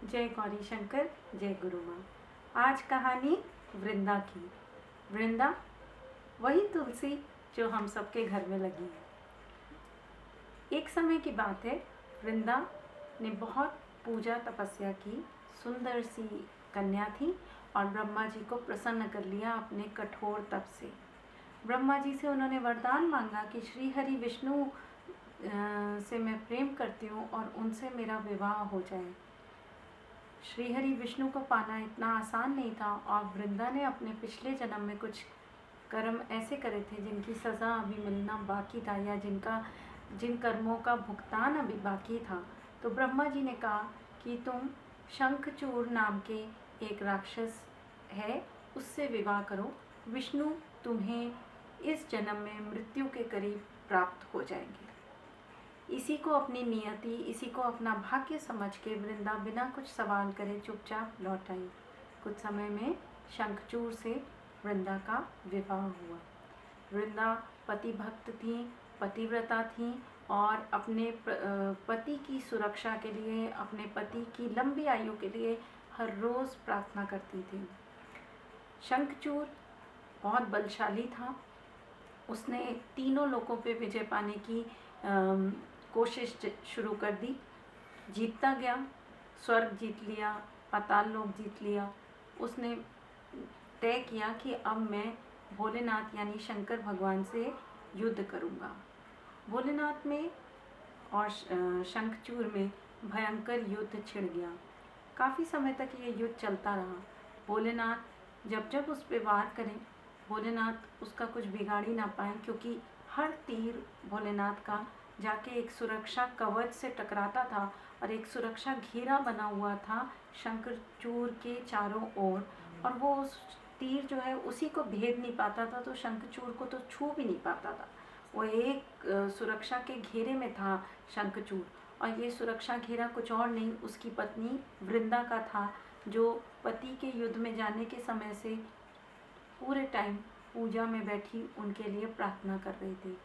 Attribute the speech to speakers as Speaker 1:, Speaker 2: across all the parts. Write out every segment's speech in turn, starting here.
Speaker 1: जय गौरी शंकर, जय गुरु माँ। आज कहानी वृंदा की। वृंदा वही तुलसी जो हम सबके घर में लगी है। एक समय की बात है, वृंदा ने बहुत पूजा तपस्या की। सुंदर सी कन्या थी और ब्रह्मा जी को प्रसन्न कर लिया अपने कठोर तप से। ब्रह्मा जी से उन्होंने वरदान मांगा कि श्री हरि विष्णु से मैं प्रेम करती हूँ और उनसे मेरा विवाह हो जाए। श्री हरि विष्णु को पाना इतना आसान नहीं था और वृंदा ने अपने पिछले जन्म में कुछ कर्म ऐसे करे थे जिनकी सज़ा अभी मिलना बाकी था, या जिन कर्मों का भुगतान अभी बाकी था। तो ब्रह्मा जी ने कहा कि तुम शंखचूड़ नाम के एक राक्षस है, उससे विवाह करो। विष्णु तुम्हें इस जन्म में मृत्यु के करीब प्राप्त हो जाएंगे। इसी को अपनी नियति, इसी को अपना भाग्य समझ के वृंदा बिना कुछ सवाल करे चुपचाप लौट आई। कुछ समय में शंखचूड़ से वृंदा का विवाह हुआ। वृंदा पति भक्त थी, पतिव्रता थी और अपने पति की सुरक्षा के लिए, अपने पति की लंबी आयु के लिए हर रोज़ प्रार्थना करती थी। शंखचूड़ बहुत बलशाली था। उसने तीनों लोकों पे विजय पाने की कोशिश शुरू कर दी। जीतता गया, स्वर्ग जीत लिया, पाताल लोक जीत लिया। उसने तय किया कि अब मैं भोलेनाथ यानी शंकर भगवान से युद्ध करूंगा। भोलेनाथ में और शंखचूड़ में भयंकर युद्ध छिड़ गया। काफ़ी समय तक ये युद्ध चलता रहा। भोलेनाथ जब जब उस पर वार करें, भोलेनाथ उसका कुछ बिगाड़ ही ना पाए, क्योंकि हर तीर भोलेनाथ का जाके एक सुरक्षा कवच से टकराता था और एक सुरक्षा घेरा बना हुआ था शंखचूड़ के चारों ओर, और वो उस तीर जो है उसी को भेद नहीं पाता था, तो शंखचूड़ को तो छू भी नहीं पाता था। वो एक सुरक्षा के घेरे में था शंखचूड़, और ये सुरक्षा घेरा कुछ और नहीं, उसकी पत्नी वृंदा का था, जो पति के युद्ध में जाने के समय से पूरे टाइम पूजा में बैठी उनके लिए प्रार्थना कर रही थी।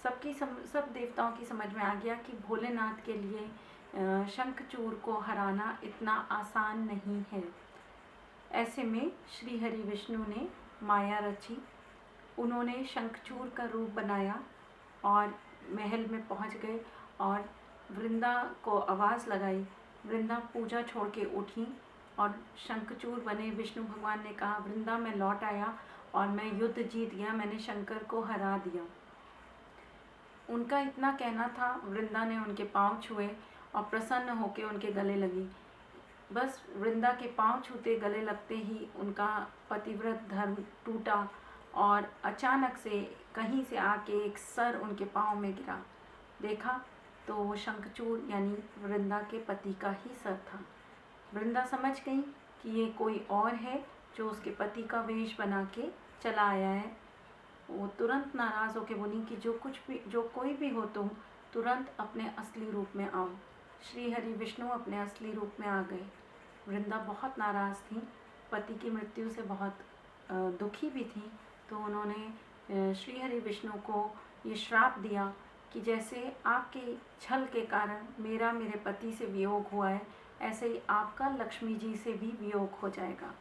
Speaker 1: सब देवताओं की समझ में आ गया कि भोलेनाथ के लिए शंखचूड़ को हराना इतना आसान नहीं है। ऐसे में श्री हरि विष्णु ने माया रची। उन्होंने शंखचूड़ का रूप बनाया और महल में पहुंच गए और वृंदा को आवाज़ लगाई। वृंदा पूजा छोड़ के उठी और शंखचूड़ बने विष्णु भगवान ने कहा, वृंदा मैं लौट आया और मैं युद्ध जीत गया, मैंने शंकर को हरा दिया। उनका इतना कहना था, वृंदा ने उनके पांव छुए और प्रसन्न होकर उनके गले लगी। बस वृंदा के पांव छूते, गले लगते ही उनका पतिव्रत धर्म टूटा और अचानक से कहीं से आके एक सर उनके पांव में गिरा। देखा तो वो शंखचूड़ यानी वृंदा के पति का ही सर था। वृंदा समझ गई कि ये कोई और है जो उसके पति का वेश बना के चला आया है। वो तुरंत नाराज़ होकर बोली कि जो कोई भी हो तुम तुरंत अपने असली रूप में आओ। श्री हरि विष्णु अपने असली रूप में आ गए। वृंदा बहुत नाराज़ थी, पति की मृत्यु से बहुत दुखी भी थी, तो उन्होंने श्री हरि विष्णु को ये श्राप दिया कि जैसे आपके छल के कारण मेरे पति से वियोग हुआ है, ऐसे ही आपका लक्ष्मी जी से भी वियोग हो जाएगा,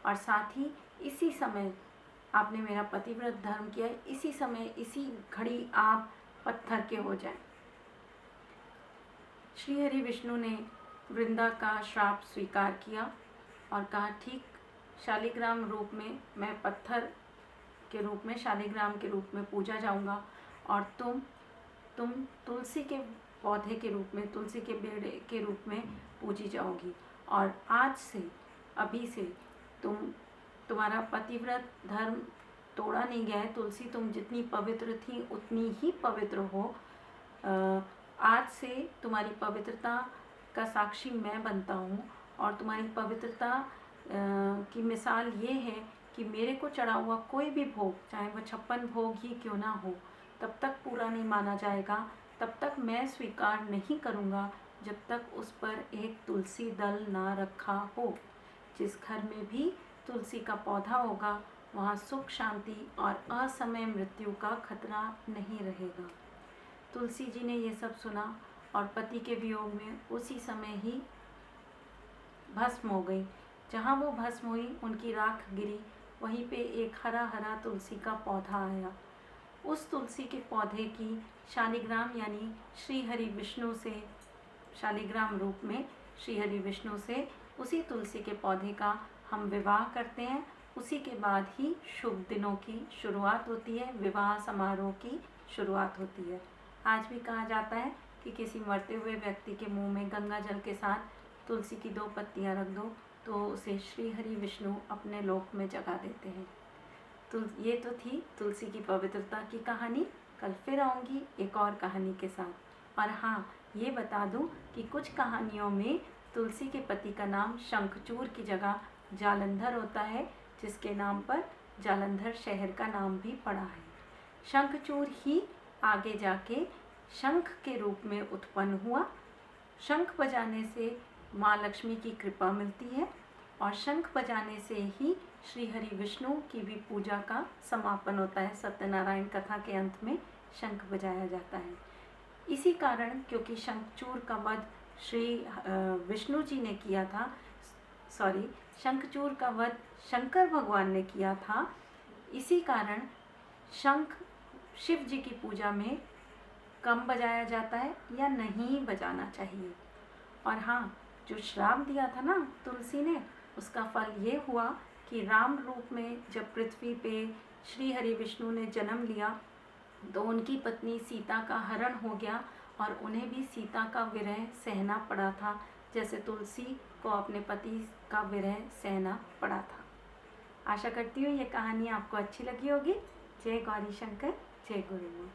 Speaker 1: और साथ ही इसी समय आपने मेरा पतिव्रत धर्म किया है, इसी समय इसी घड़ी आप पत्थर के हो जाएं। श्री हरि विष्णु ने वृंदा का श्राप स्वीकार किया और कहा, ठीक, शालिग्राम रूप में मैं पत्थर के रूप में, शालिग्राम के रूप में पूजा जाऊंगा और तुम तुलसी के पौधे के रूप में, तुलसी के बेड़े के रूप में पूजी जाओगी। और आज से, अभी से तुम्हारा पतिव्रत धर्म तोड़ा नहीं गया है। तुलसी, तुम जितनी पवित्र थी उतनी ही पवित्र हो। आज से तुम्हारी पवित्रता का साक्षी मैं बनता हूँ, और तुम्हारी पवित्रता की मिसाल ये है कि मेरे को चढ़ा हुआ कोई भी भोग, चाहे वो 56 भोग ही क्यों ना हो, तब तक पूरा नहीं माना जाएगा, तब तक मैं स्वीकार नहीं करूँगा जब तक उस पर एक तुलसी दल ना रखा हो। जिस घर में भी तुलसी का पौधा होगा वहाँ सुख, शांति और असमय मृत्यु का खतरा नहीं रहेगा। तुलसी जी ने ये सब सुना और पति के वियोग में उसी समय ही भस्म हो गई। जहाँ वो भस्म हुई उनकी राख गिरी, वहीं पे एक हरा हरा तुलसी का पौधा आया। उस तुलसी के पौधे की शालिग्राम यानी श्री हरि विष्णु से, शालिग्राम रूप में श्री हरि विष्णु से उसी तुलसी के पौधे का हम विवाह करते हैं। उसी के बाद ही शुभ दिनों की शुरुआत होती है, विवाह समारोह की शुरुआत होती है। आज भी कहा जाता है कि किसी मरते हुए व्यक्ति के मुंह में गंगा जल के साथ तुलसी की 2 पत्तियां रख दो तो उसे श्री हरि विष्णु अपने लोक में जगा देते हैं। ये तो थी तुलसी की पवित्रता की कहानी। कल फिर आऊँगी एक और कहानी के साथ। और हाँ, ये बता दूँ कि कुछ कहानियों में तुलसी के पति का नाम शंखचूर की जगह जालंधर होता है, जिसके नाम पर जालंधर शहर का नाम भी पड़ा है। शंखचूर ही आगे जाके शंख के रूप में उत्पन्न हुआ। शंख बजाने से माँ लक्ष्मी की कृपा मिलती है और शंख बजाने से ही श्री हरि विष्णु की भी पूजा का समापन होता है। सत्यनारायण कथा के अंत में शंख बजाया जाता है। इसी कारण, क्योंकि शंखचूर का वध श्री विष्णु जी ने किया था, शंखचूर का वध शंकर भगवान ने किया था, इसी कारण शंख शिव जी की पूजा में कम बजाया जाता है या नहीं बजाना चाहिए। और हाँ, जो श्राप दिया था ना तुलसी ने, उसका फल ये हुआ कि राम रूप में जब पृथ्वी पे श्री हरि विष्णु ने जन्म लिया तो उनकी पत्नी सीता का हरण हो गया और उन्हें भी सीता का विरह सहना पड़ा था, जैसे तुलसी को अपने पति का विरह सहना पड़ा था। आशा करती हूँ ये कहानी आपको अच्छी लगी होगी। जय गौरी शंकर, जय गुरुदेव।